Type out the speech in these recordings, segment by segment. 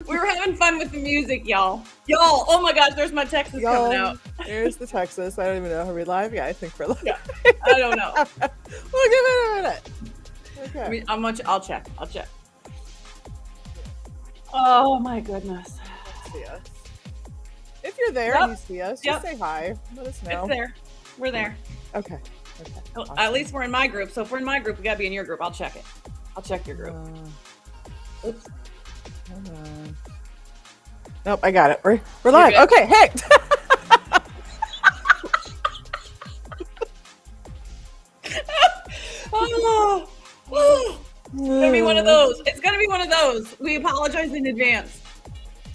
We were having fun with the music, y'all. Y'all, oh my gosh, there's my Texas coming out. Here's the Texas. I don't even know. Are we live? Yeah, I think we're live. Yeah, I don't know. We'll give it a minute. Okay. I'll check. Oh my goodness. See us. If you're there and you see us, just say hi. Let us know. It's there. We're there. Okay. Awesome. At least we're in my group. So if we're in my group, we gotta be in your group. I'll check it. I'll check your group. Oops. Hold on. Nope, I got it. We're live. Okay, hey. It's gonna be one of those. It's gonna be one of those. We apologize in advance.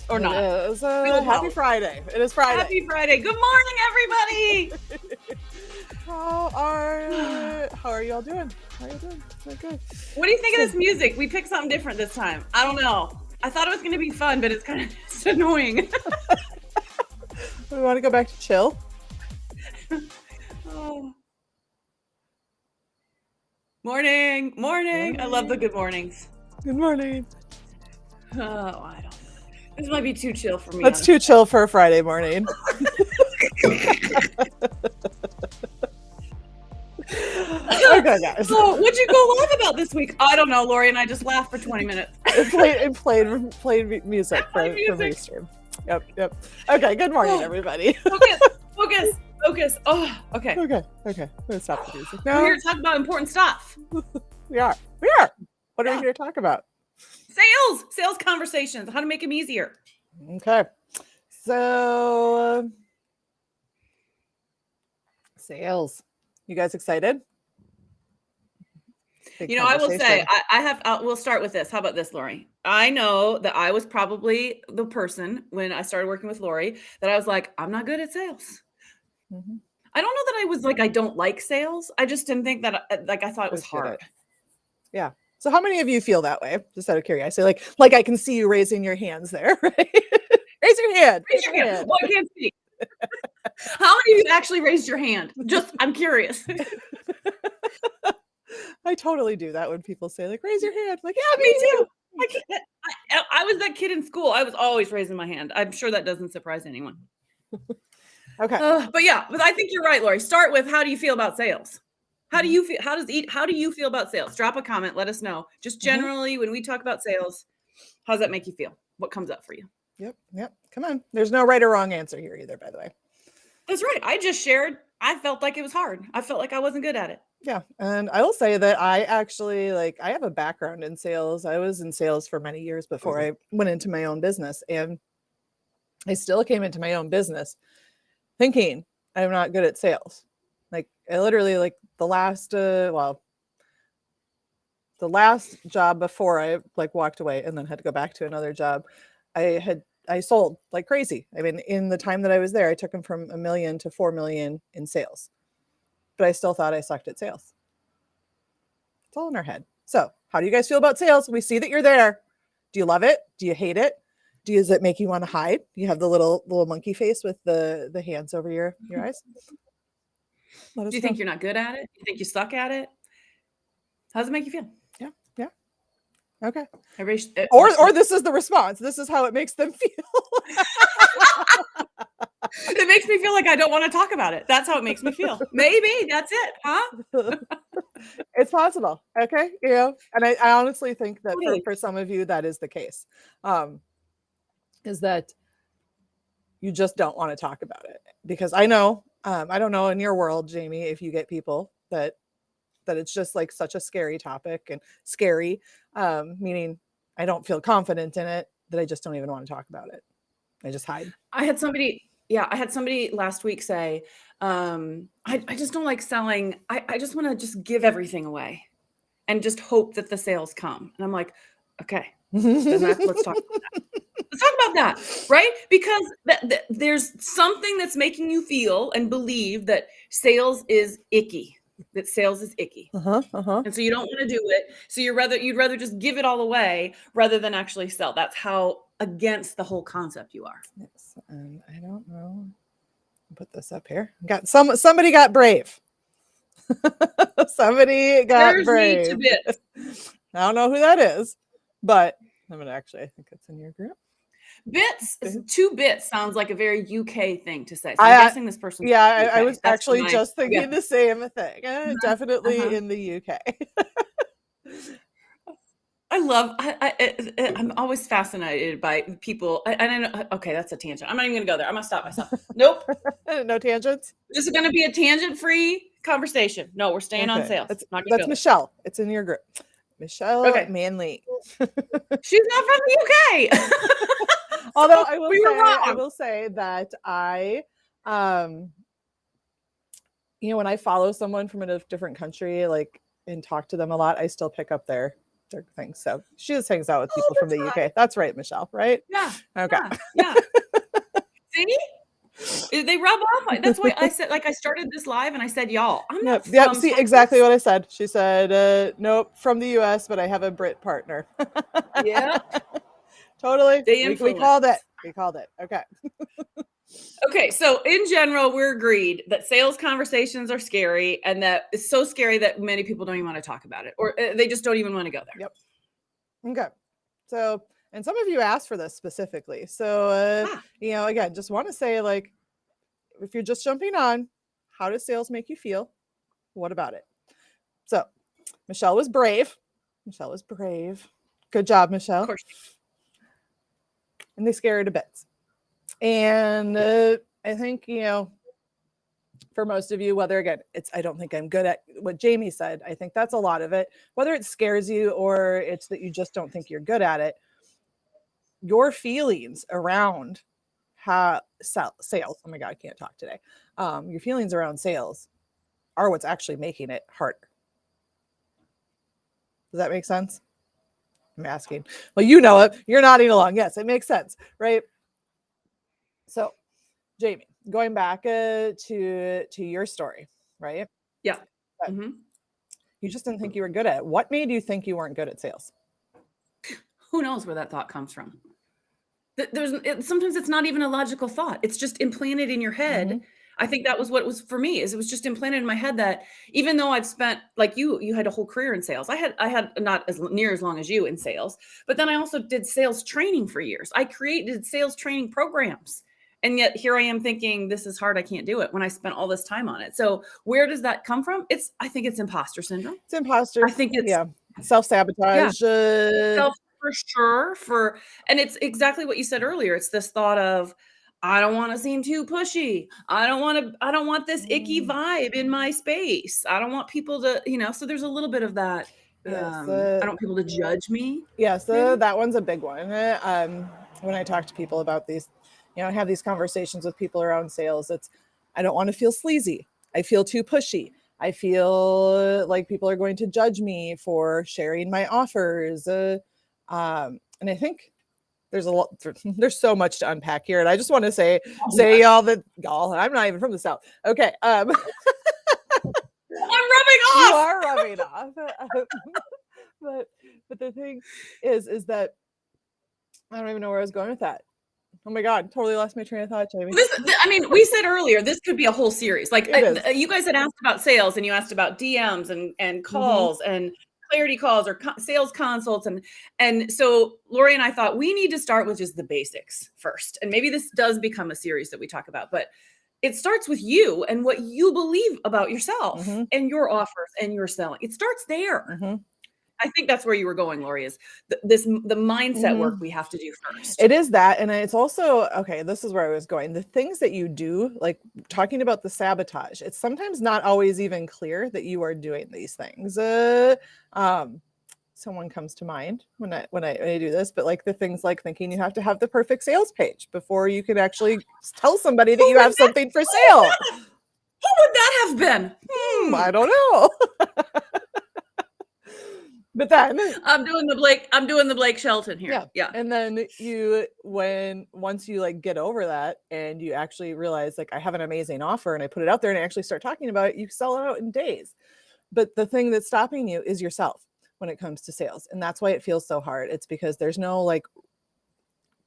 Or not. It is, happy Friday. It is Friday. Happy Friday. Good morning, everybody. How are y'all doing? How are you doing? Good. What do you think of this music? We picked something different this time. I don't know. I thought it was going to be fun, but it's kind of just annoying. We want to go back to chill. Oh. Morning. I love the good mornings. Good morning. Oh, I don't know. This might be too chill for me. That's too chill for a Friday morning. Okay, guys. Oh, what'd you go live about this week? I don't know, Lori and I just laughed for 20 minutes. Played music for restream. Yep. Okay, good morning, everybody. Focus. Oh, okay. Okay. I'm gonna stop the music now. We're here to talk about important stuff. We are. What are we here to talk about? Sales conversations, how to make them easier. Okay. So, sales. You guys excited? I will say, we'll start with this. How about this, Lori? I know that I was probably the person when I started working with Lori that I was like, I'm not good at sales. Mm-hmm. I don't know that I was like, I don't like sales. I just didn't think that, I thought it was hard. Yeah. So how many of you feel that way? Just out of curiosity, like I can see you raising your hands there, right? Raise your hand. Well, I can't see. How many of you actually raised your hand? I'm curious. I totally do that when people say like, raise your hand. Like, yeah, me too. I was that kid in school. I was always raising my hand. I'm sure that doesn't surprise anyone. Okay. But I think you're right, Lori. Start with, how do you feel about sales? How do you feel? How do you feel about sales? Drop a comment. Let us know. Just generally, when we talk about sales, how does that make you feel? What comes up for you? Yep. Come on. There's no right or wrong answer here either, by the way. That's right. I just shared. I felt like it was hard. I felt like I wasn't good at it. Yeah. And I will say that I actually I have a background in sales. I was in sales for many years before I went into my own business. And I still came into my own business thinking I'm not good at sales. Like I literally the last job before I walked away and then had to go back to another job, I sold like crazy. I mean, in the time that I was there, I took them from $1 million to $4 million in sales, but I still thought I sucked at sales. It's all in our head. So how do you guys feel about sales? We see that you're there. Do you love it? Do you hate it? Does it make you want to hide? You have the little monkey face with the hands over your eyes. Do you think you're not good at it? Do you think you suck at it? How does it make you feel? Yeah. Okay. Or this is the response. This is how it makes them feel. It makes me feel like I don't want to talk about it. That's how it makes me feel. Maybe that's it, huh? It's possible. Okay. And I honestly think that for some of you, that is the case. Is that you just don't want to talk about it, because I know, I don't know in your world, Jamie, if you get people that it's just like such a scary topic, and scary, meaning I don't feel confident in it, that I just don't even want to talk about it. I just hide. I had somebody last week say, I just don't like selling. I just want to just give everything away and just hope that the sales come. And I'm like, okay, let's talk about that. Let's talk about that, right? Because there's something that's making you feel and believe that sales is icky. And so you don't want to do it. So you'd rather just give it all away rather than actually sell. That's how against the whole concept you are. Yes. And I don't know. I'll put this up here. Somebody got brave. Somebody got There's brave. Me to bits. I don't know who that is, but I think it's in your group. Bits, Mhm. 2 bits sounds like a very UK thing to say. So I'm I guessing this person's yeah, from the I UK. was That's actually my just guess. thinking the same thing. Uh-huh, Definitely uh-huh. in the UK. I love I'm always fascinated by people and I know okay, that's a tangent. I'm not even gonna go there. I'm gonna stop myself. Nope. No tangents? This is gonna be a tangent-free conversation. No, we're staying on Okay. sales. Not gonna That's go there. Michelle. It's in your group. Michelle Okay. Manley. She's not from the UK. Although So we were I wrong. will say that um when I follow someone from a different country, like, and talk to them a lot, I still pick up their things. So she just hangs out with Oh, people from that's the right. UK. That's right, Michelle, right? Yeah, Okay. yeah. See? They rub off. That's why I said, like, I started this live and I said, y'all, I'm Yep. not Yep. from See exactly Texas. what I said. She said, nope, from the US, but I have a Brit partner. Yep. Totally. They We influence. called it. We called it. Okay. Okay, so in general, we're agreed that sales conversations are scary and that it's so scary that many people don't even want to talk about it or they just don't even want to go there. Yep. Okay. So, and some of you asked for this specifically. So, Ah, again, just want to say, like, if you're just jumping on, how does sales make you feel? What about it? So, Michelle was brave. Michelle was brave. Good job, of Michelle. course. And they scare her to bits. And I think, for most of you, whether again, I don't think I'm good at what Jamie said. I think that's a lot of it. Whether it scares you or it's that you just don't think you're good at it, your feelings around sales. Oh my God, I can't talk today. Your feelings around sales are what's actually making it harder. Does that make sense? I'm asking. Well, you know it. You're nodding along. Yes, it makes sense, right? So, Jamie, going back to your story, right? Yeah. But Mhm. you just didn't think you were good at it. What made you think you weren't good at sales? Who knows where that thought comes from? Sometimes it's not even a logical thought. It's just implanted in your head. Mm-hmm. I think that was what was for me is it was just implanted in my head that even though I've spent like you had a whole career in sales. I had not as near as long as you in sales, but then I also did sales training for years. I created sales training programs. And yet here I am thinking this is hard. I can't do it when I spent all this time on it. So where does that come from? I think it's imposter syndrome. It's I imposter. think it's Yeah. yeah, Self-sabotage. self for sure and it's exactly what you said earlier. It's this thought of I don't want to seem too pushy. I don't want this icky Mm, vibe in my space. I don't want people to, so there's a little bit of that yes. I don't want people to judge me Yes, maybe. that one's a big one. When I talk to people about these, I have these conversations with people around sales. I don't want to feel sleazy. I feel too pushy. I feel like people are going to judge me for sharing my offers. And I think there's a lot, there's so much to unpack here. And I just want to Oh say yes. y'all that y'all, I'm not even from the South. Okay. I'm rubbing You off. are rubbing off. but the thing is that I don't even know where I was going with that. Oh my God, totally lost my train of thought, Jamie. I mean, we said earlier this could be a whole series. Like It is. you guys had asked about sales, and you asked about DMs and Mm-hmm. calls and clarity calls or sales consults, and so Lori and I thought we need to start with just the basics first, and maybe this does become a series that we talk about, but it starts with you and what you believe about yourself Mm-hmm. and your offers and your selling. It starts there. Mm-hmm. I think that's where you were going, Lori. Is the mindset work Mm-hmm. we have to do first. It is that. And it's also, okay, this is where I was going. The things that you do, like talking about the sabotage, it's sometimes not always even clear that you are doing these things. Um, Someone comes to mind when I do this, but like the things like thinking you have to have the perfect sales page before you can actually tell somebody that Who you would have something for sale. who would that have been? I don't know. But then, I'm doing the Blake Shelton here. yeah. Yeah. And then once you like get over that and you actually realize like I have an amazing offer and I put it out there and I actually start talking about it, you sell it out in days. But the thing that's stopping you is yourself when it comes to sales. And that's why it feels so hard. It's because there's no like,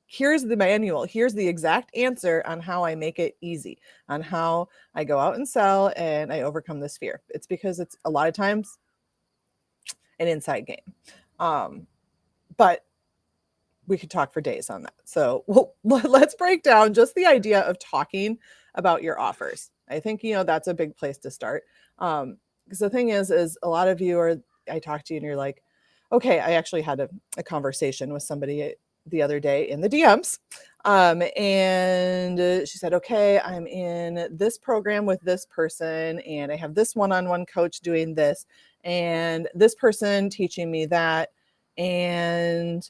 here's the manual, here's the exact answer on how I make it easy, on how I go out and sell and I overcome this fear. It's because it's a lot of times an inside game. But we could talk for days on that. So let's break down just the idea of talking about your offers. I think, that's a big place to start. Because the thing is a lot of you are, I talk to you and you're like, okay, I actually had a conversation with somebody the other day in the DMs. And she said, okay, I'm in this program with this person and I have this one-on-one coach doing this and this person teaching me that. And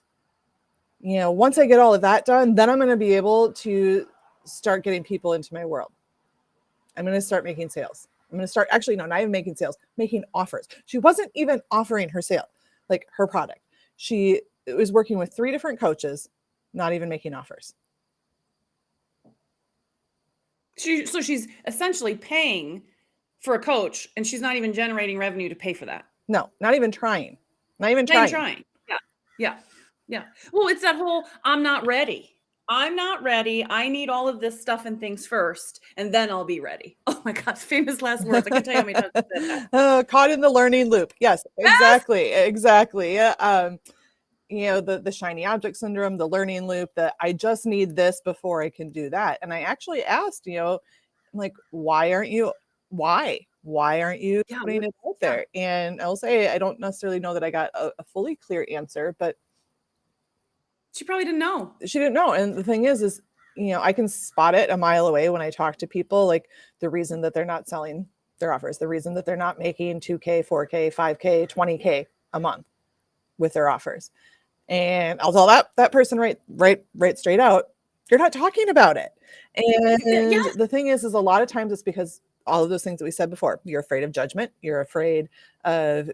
once I get all of that done, then I'm going to be able to start getting people into my world. I'm going to start making sales. I'm going to start, actually, no, not even making sales, making offers. She wasn't even offering her sale, like her product. She was working with 3 different coaches, not even making offers. So she's essentially paying for a coach and she's not even generating revenue to pay for that. No, not even trying. Not even trying. Yeah. Well, it's that whole, I'm not ready. I need all of this stuff and things first, and then I'll be ready. Oh my God, famous last words. I can tell you how many times I said that. Caught in the learning loop. Yes, exactly. Yes! Exactly. The shiny object syndrome, the learning loop, that I just need this before I can do that. And I actually asked, like, why aren't you putting it out there? And I'll say, I don't necessarily know that I got a fully clear answer, but she probably didn't know. She didn't know. And the thing is, I can spot it a mile away when I talk to people, like the reason that they're not selling their offers, the reason that they're not making 2K, 4K, 5K, 20K a month with their offers. And I'll tell that person right straight out, you're not talking about it. And the thing is a lot of times it's because all of those things that we said before, you're afraid of judgment, you're afraid of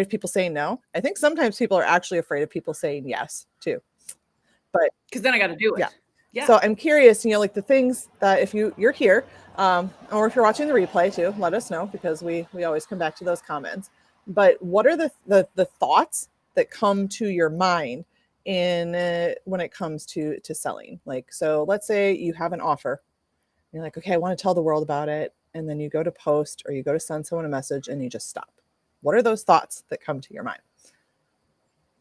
people saying no. I think sometimes people are actually afraid of people saying yes too. But because then I got to do it. Yeah. So I'm curious, like the things that if you're here, or if you're watching the replay too, let us know, because we always come back to those comments. But what are the thoughts that come to your mind in when it comes to selling? Like, so let's say you have an offer. You're like, okay, I want to tell the world about it. And then you go to post or you go to send someone a message and you just stop. What are those thoughts that come to your mind?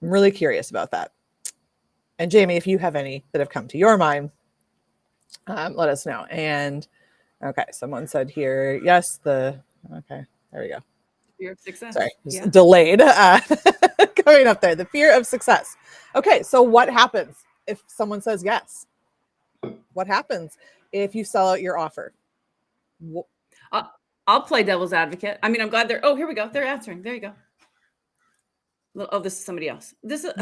I'm really curious about that. And Jamie, if you have any that have come to your mind, let us know. And okay, someone said here, yes, okay, there we go. Fear of success. Sorry, delayed coming up there. The fear of success. Okay, so what happens if someone says yes? What happens if you sell out your offer? I'll play devil's advocate. I mean, I'm glad oh, here we go. They're answering. There you go. Oh, this is somebody else. This is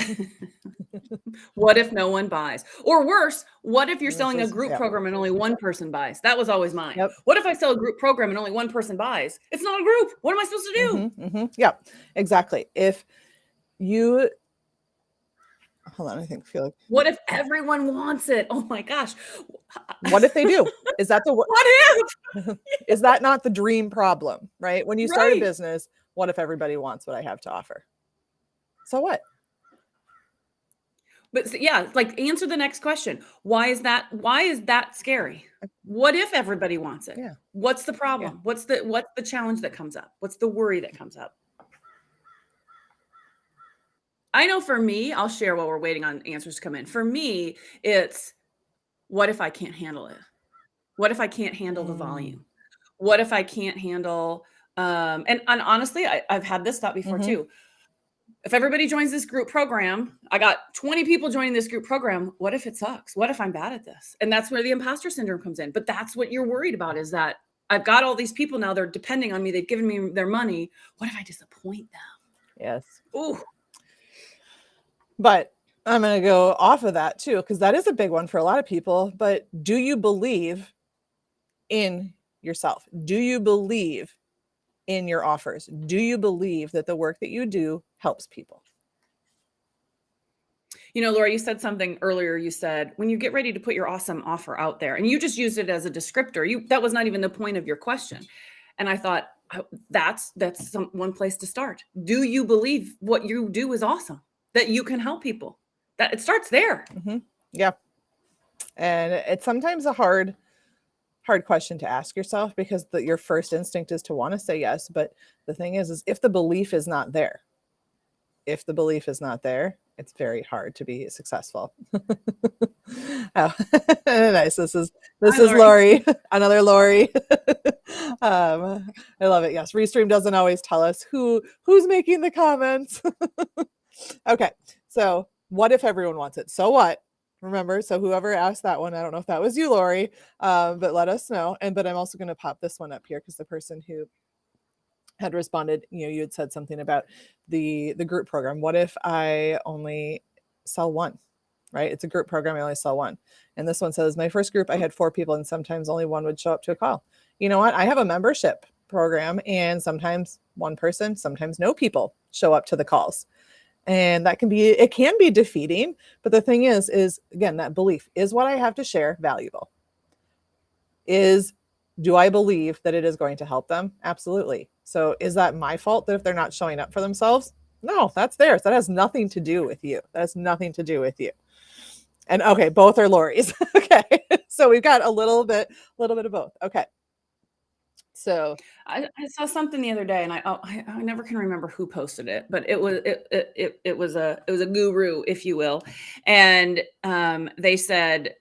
what if no one buys? Or worse, what if you're selling a group program and only one person buys? That was always mine. Yep. What if I sell a group program and only one person buys? It's not a group. What am I supposed to do? Yeah, exactly. If you hold on, feel like what if everyone wants it? Oh my gosh. What if they do? Is that the what if? Is that not the dream problem, right? When you start a business, what if everybody wants what I have to offer? So what? But yeah, like answer the next question. Why is that scary? What if everybody wants it? Yeah. What's the problem? Yeah. What's the challenge that comes up? What's the worry that comes up? I know for me, I'll share while we're waiting on answers to come in. For me, it's what if I can't handle it? What if I can't handle the volume? What if I can't handle and honestly, I've had this thought before too. If everybody joins this group program, I got 20 people joining this group program. What if it sucks? What if I'm bad at this? And that's where the imposter syndrome comes in. But that's what you're worried about, is that I've got all these people now. They're depending on me. They've given me their money. What if I disappoint them? Yes. Ooh. But I'm going to go off of that too, because that is a big one for a lot of people. But do you believe in yourself? Do you believe in your offers? Do you believe that the work that you do helps people? Laura, you said something earlier. You said, when you get ready to put your awesome offer out there, and you just used it as a descriptor, that was not even the point of your question. And I thought, that's one place to start. Do you believe what you do is awesome, that you can help people? That it starts there. Yeah. And it's sometimes a hard question to ask yourself, because your first instinct is to want to say yes. But the thing is if the belief is not there, It's very hard to be successful. Oh, nice. This Hi, is Lori. Lori, another Lori. I love it. Yes, Restream doesn't always tell us who's making the comments. Okay, so what if everyone wants it? So what? Remember, so whoever asked that one, I don't know if that was you, Lori, but let us know. But I'm also going to pop this one up here because the person who had responded, you had said something about the group program. What if I only sell one? Right? It's a group program. I only sell one. And this one says, my first group, I had 4 people and sometimes only one would show up to a call. You know what? I have a membership program and sometimes one person, sometimes no people show up to the calls. And it can be defeating. But the thing is again, that belief, is what I have to share valuable? Do I believe that it is going to help them? Absolutely. So is that my fault that if they're not showing up for themselves? No, that's theirs. That has nothing to do with you. That has nothing to do with you. And okay, both are Lori's. Okay. So we've got a little bit of both. Okay. So I saw something the other day, and I never can remember who posted it, but it was a guru, if you will, and they said,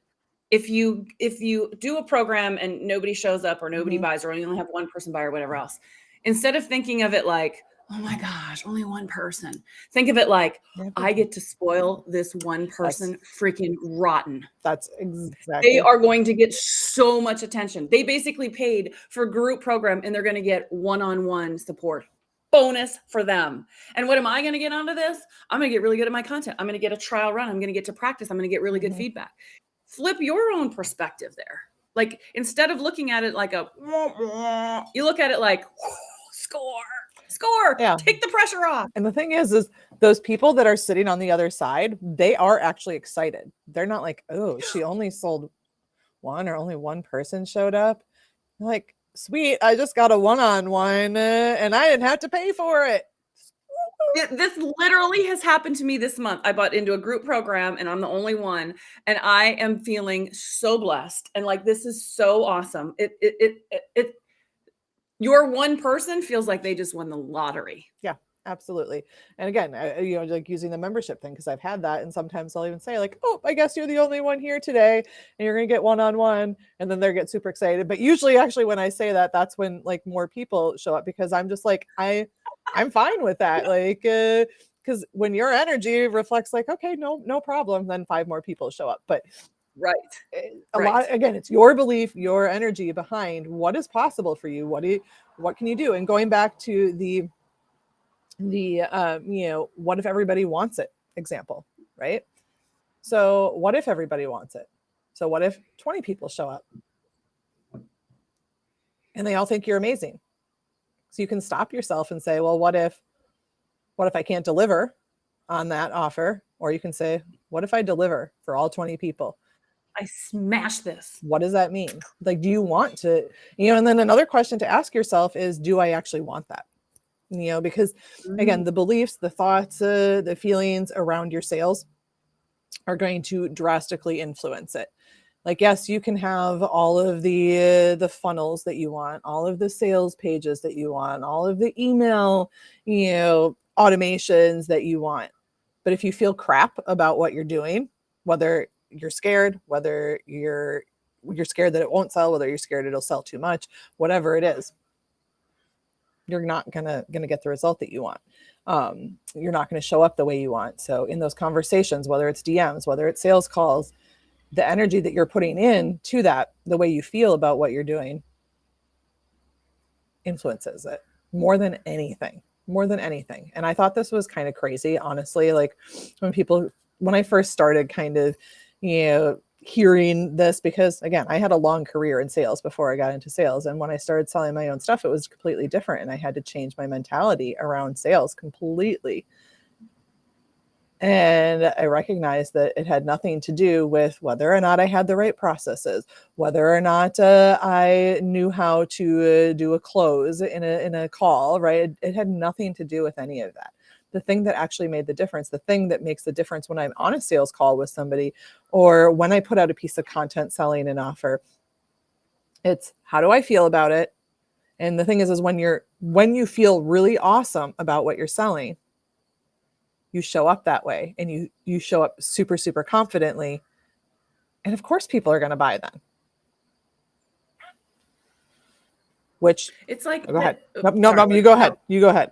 if you do a program and nobody shows up or nobody buys, or you only have one person buy or whatever else, instead of thinking of it like, oh my gosh, only one person, think of it like, I get to spoil this one person freaking rotten. That's exactly. They are going to get so much attention. They basically paid for a group program and they're going to get one-on-one support. Bonus for them. And what am I going to get out of this? I'm going to get really good at my content. I'm going to get a trial run. I'm going to get to practice. I'm going to get really good feedback. Flip your own perspective there. Like, instead of looking at it like you look at it like, score. Yeah. Take the pressure off. And the thing is those people that are sitting on the other side, they are actually excited. They're not like, oh, she only sold one, or only one person showed up. They're like, sweet, I just got a one-on-one and I didn't have to pay for it. This literally has happened to me this month. I bought into a group program and I'm the only one, and I am feeling so blessed. And like, this is so awesome. Your one person feels like they just won the lottery. Yeah, absolutely. And again, like using the membership thing, because I've had that. And sometimes I'll even say like, oh, I guess you're the only one here today and you're going to get one-on-one. And then they get super excited. But usually actually when I say that, that's when like more people show up, because I'm just like, I'm fine with that. Like, because when your energy reflects like, okay, no problem, then 5 more people show up. But right. A lot, again, it's your belief, your energy behind what is possible for you. What can you do? And going back to the what if everybody wants it example, right? So what if everybody wants it? So what if 20 people show up and they all think you're amazing? So you can stop yourself and say, well, what if I can't deliver on that offer? Or you can say, what if I deliver for all 20 people? I smash this. What does that mean? Like, do you want to, and then another question to ask yourself is, do I actually want that? Because again, the beliefs, the thoughts, the feelings around your sales are going to drastically influence it. Like, yes, you can have all of the funnels that you want, all of the sales pages that you want, all of the email, automations that you want. But if you feel crap about what you're doing, whether you're scared, whether you're scared that it won't sell, whether you're scared it'll sell too much, whatever it is, you're not gonna get the result that you want. You're not going to show up the way you want. So in those conversations, whether it's DMs, whether it's sales calls, the energy that you're putting in to that, the way you feel about what you're doing, influences it more than anything. And I thought this was kind of crazy, honestly. Like when I first started kind of, hearing this, because again, I had a long career in sales before I got into sales. And when I started selling my own stuff, it was completely different. And I had to change my mentality around sales completely. And I recognized that it had nothing to do with whether or not I had the right processes, whether or not I knew how to do a close in a call, right? It had nothing to do with any of that. The thing that actually made the difference, the thing that makes the difference when I'm on a sales call with somebody, or when I put out a piece of content selling an offer, it's how do I feel about it? And the thing is when you feel really awesome about what you're selling, you show up that way, and you show up super, super confidently. And of course people are going to buy then. Which, It's like go ahead. sorry, No, you go ahead. You go ahead.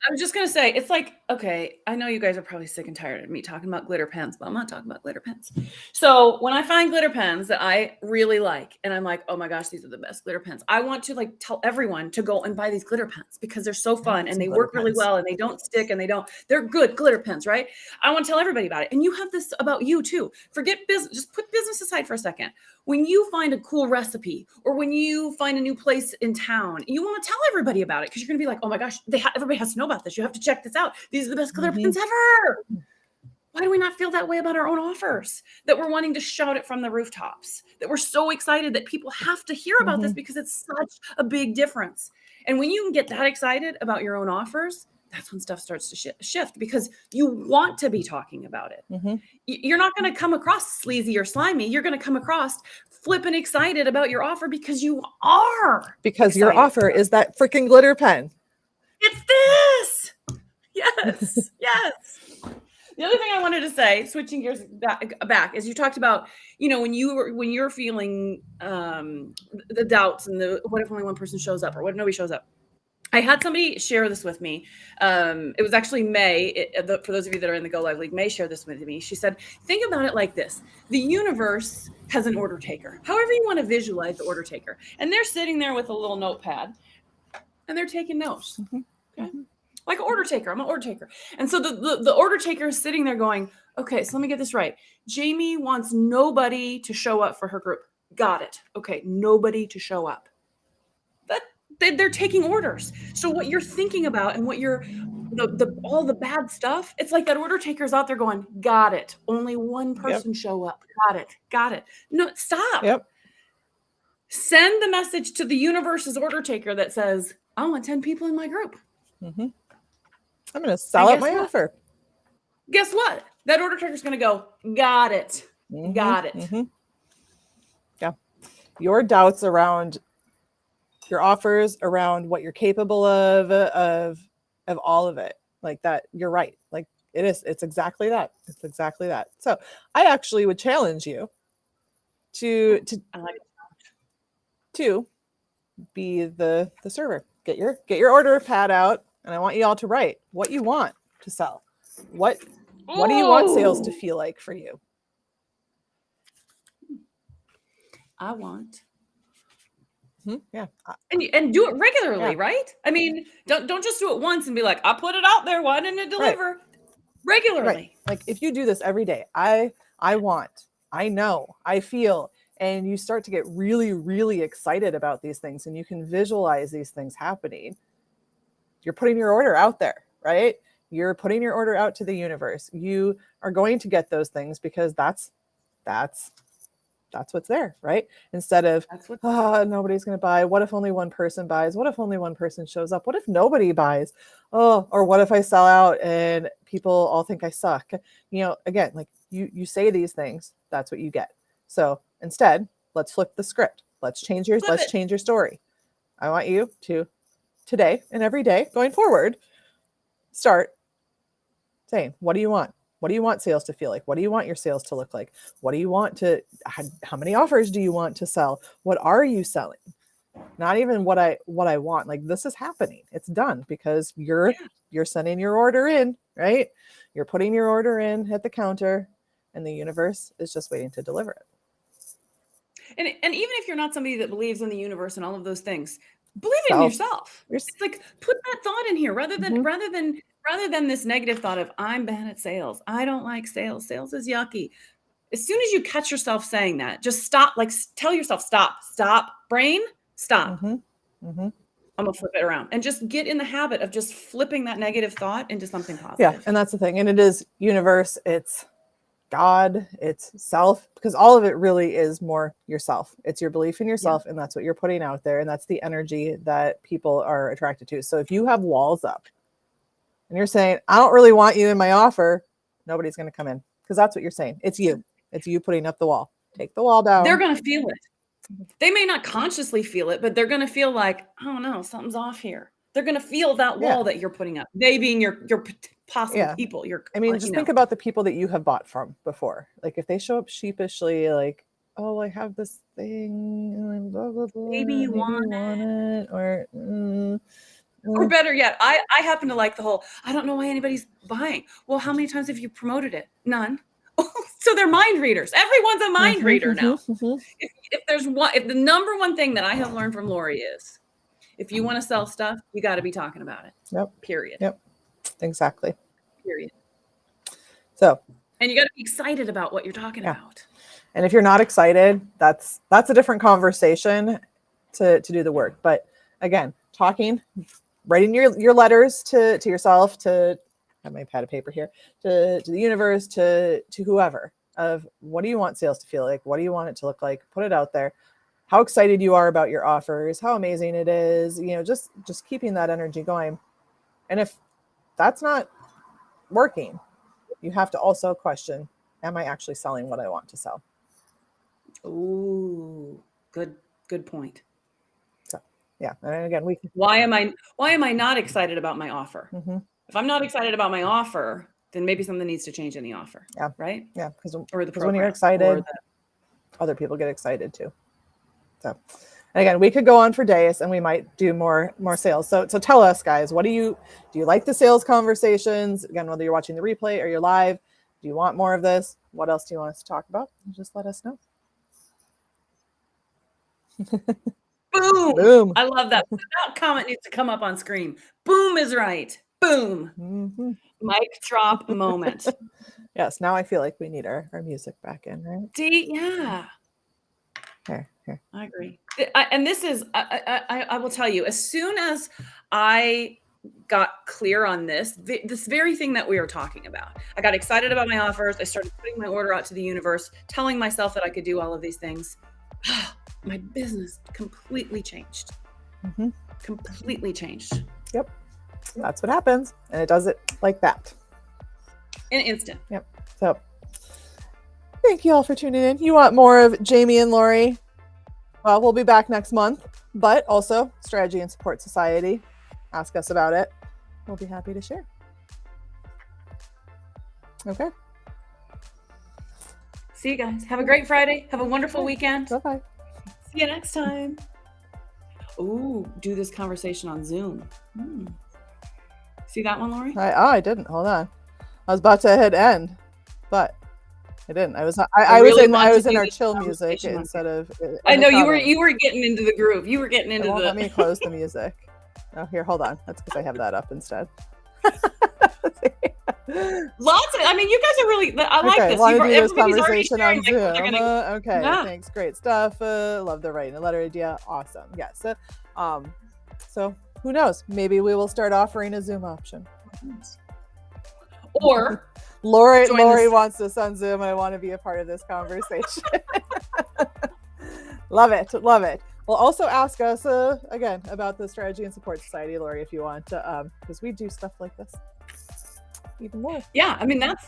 I was just gonna say, it's like, okay, I know you guys are probably sick and tired of me talking about glitter pens, but I'm not talking about glitter pens. So when I find glitter pens that I really like, and I'm like, oh my gosh, these are the best glitter pens, I want to like tell everyone to go and buy these glitter pens because they're so fun and they work really well and they don't stick and they're good glitter pens, right? I want to tell everybody about it. And you have this about you too. Forget business, just put business aside for a second. When you find a cool recipe or when you find a new place in town, you want to tell everybody about it because you're going to be like, oh my gosh, everybody has to know about this. You have to check this out. These are the best glitter pens ever. Why do we not feel that way about our own offers? That we're wanting to shout it from the rooftops, that we're so excited that people have to hear about this because it's such a big difference. And when you can get that excited about your own offers, that's when stuff starts to shift because you want to be talking about it. You're not going to come across sleazy or slimy. You're going to come across flippin' excited about your offer because you are. Because your offer is that freaking glitter pen. It's this. Yes. Yes. The other thing I wanted to say, switching gears back, is you talked about, when you're feeling the doubts and the what if only one person shows up or what if nobody shows up. I had somebody share this with me. It was actually May. For those of you that are in the Go Live League, May shared this with me. She said, think about it like this. The universe has an order taker, however you want to visualize the order taker. And they're sitting there with a little notepad and they're taking notes. Okay? Like an order taker. I'm an order taker. And so the order taker is sitting there going, okay, so let me get this right. Jamie wants nobody to show up for her group. Got it. Okay, nobody to show up. They're taking orders. So what you're thinking about and what you're all the bad stuff, it's like that order taker's out there going, got it. Only one person show up. Got it. No, stop. Yep. Send the message to the universe's order taker that says, I want 10 people in my group. I'm going to sell out my offer. Guess what? That order taker's going to go, got it. Got it. Yeah. Your doubts around your offers, around what you're capable of all of it, like that, you're right. Like it's exactly that. It's exactly that. So I actually would challenge you to be the server. Get your order pad out, and I want you all to write what you want to sell. What do you want sales to feel like for you? I want. Yeah. And do it regularly, right? I mean, don't just do it once and be like, I put it out there, why didn't it deliver? Right. Regularly. Right. Like if you do this every day, I want, I know, I feel, and you start to get really, really excited about these things and you can visualize these things happening. You're putting your order out there, right? You're putting your order out to the universe. You are going to get those things because that's what's there, right? Instead of, nobody's going to buy. What if only one person buys? What if only one person shows up? What if nobody buys? Oh, or what if I sell out and people all think I suck? Again, like you say these things, that's what you get. So instead, let's flip the script. Let's change your story. I want you to today and every day going forward, start saying, what do you want? What do you want sales to feel like? What do you want your sales to look like? What do you want how many offers do you want to sell? What are you selling? Not even what I want. Like this is happening. It's done because you're sending your order in, right? You're putting your order in at the counter and the universe is just waiting to deliver it. And even if you're not somebody that believes in the universe and all of those things, believe in yourself. It's like put that thought in here rather than this negative thought of I'm bad at sales. I don't like sales. Sales is yucky. As soon as you catch yourself saying that, just stop. Like tell yourself, stop, brain, stop. I'm gonna flip it around and just get in the habit of just flipping that negative thought into something positive. Yeah, and that's the thing. And it is universe. It's God. It's self. Because all of it really is more yourself. It's your belief in yourself, and that's what you're putting out there, and that's the energy that people are attracted to. So if you have walls up. And you're saying, I don't really want you in my offer, nobody's going to come in because that's what you're saying. It's you. It's you putting up the wall. Take the wall down. They're going to feel it. They may not consciously feel it, but they're going to feel like, oh no, something's off here. They're going to feel that wall that you're putting up. They being your possible Yeah. people. You're, I mean, just think about the people that you have bought from before. Like if they show up sheepishly, like, oh, I have this thing, and blah, blah, blah, maybe you want it, or or better yet, I happen to like the whole, I don't know why anybody's buying. Well, how many times have you promoted it? None. So they're mind readers. Everyone's a mind reader now. If the number one thing that I have learned from Lori is, if you want to sell stuff, you got to be talking about it. Yep. Period. Yep. Exactly. Period. So, and you got to be excited about what you're talking about. And if you're not excited, that's a different conversation to do the work. But again, talking, writing your letters to yourself, to I have my pad of paper here, to the universe, to whoever, of what do you want sales to feel like? What do you want it to look like? Put it out there. How excited you are about your offers, how amazing it is, just keeping that energy going. And if that's not working, you have to also question, am I actually selling what I want to sell? Ooh, good point. So, yeah. And again, why am I not excited about my offer? Mm-hmm. If I'm not excited about my offer, then maybe something needs to change in the offer. Yeah. Right. Yeah. Because when you're excited, other people get excited too. So, and again, we could go on for days and we might do more sales. So tell us, guys, do you like the sales conversations? Again, whether you're watching the replay or you're live, do you want more of this? What else do you want us to talk about? Just let us know. Boom. Boom. I love that. That comment needs to come up on screen. Boom is right. Boom. Mm-hmm. Mic drop moment. Yes. Now I feel like we need our music back in, right? Yeah. Here. I agree. And this is, I will tell you, as soon as I got clear on this very thing that we are talking about, I got excited about my offers. I started putting my order out to the universe, telling myself that I could do all of these things. My business completely changed. Mm-hmm. Completely changed. Yep. That's what happens. And it does it like that. In an instant. Yep. So thank you all for tuning in. You want more of Jamie and Lori? Well, we'll be back next month, but also Strategy and Support Society. Ask us about it. We'll be happy to share. Okay. See you guys. Have a great Friday. Have a wonderful weekend. Bye-bye. See you next time. Ooh, do this conversation on Zoom. See that one, Lori? I didn't. Hold on. I was about to hit end, but I didn't. I was in our chill music instead of. I know you were getting into the groove. You were getting into the. Let me close the music. Oh, here, hold on. That's because I have that up instead. You guys are really. I like this. Want to do this conversation on Zoom? Okay, yeah. Thanks. Great stuff. Love the writing a letter idea. Awesome. Yes. So who knows? Maybe we will start offering a Zoom option. Or Lori wants this on Zoom. I want to be a part of this conversation. Love it. Well, also ask us again about the Strategy and Support Society, Lori, if you want to, because we do stuff like this even more. Yeah, I mean that's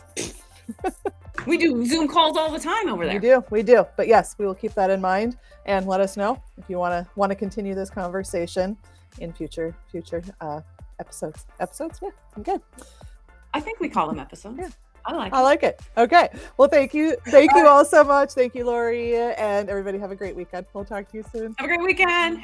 we do Zoom calls all the time over there. We do. But yes, we will keep that in mind and let us know if you want to continue this conversation in future episodes. Yeah, okay. I think we call them episodes. Yeah. I like it. Okay. Well, thank you all so much. Thank you, Lori, and everybody have a great weekend. We'll talk to you soon. Have a great weekend.